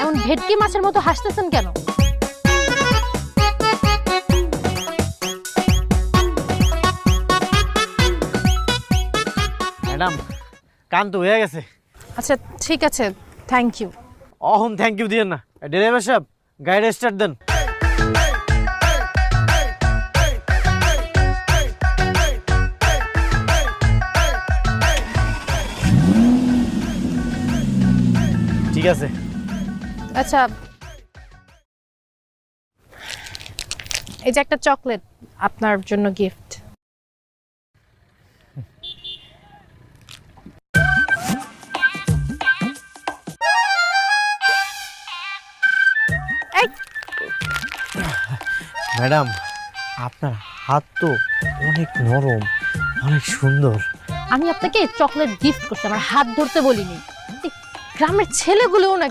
এমন ভেটকি মাছের মতো হাসতেছেন কেন? ম্যাডাম কাম তো হয়ে গেছে। আচ্ছা ঠিক আছে, thank you. Ahon thank you দিয়েন না। ড্রাইভার সাহেব গাড়ি স্টার্ট দেন। ঠিক আছে। আচ্ছা, এই যে একটা চকলেট, আপনার জন্য গিফট। এই ম্যাডাম আপনার হাত তো অনেক নরম, অনেক সুন্দর। আমি আপনাকে চকলেট গিফট করছি, আমার হাত ধরতে বলিনি। এই গ্রামের ছেলেগুলোও না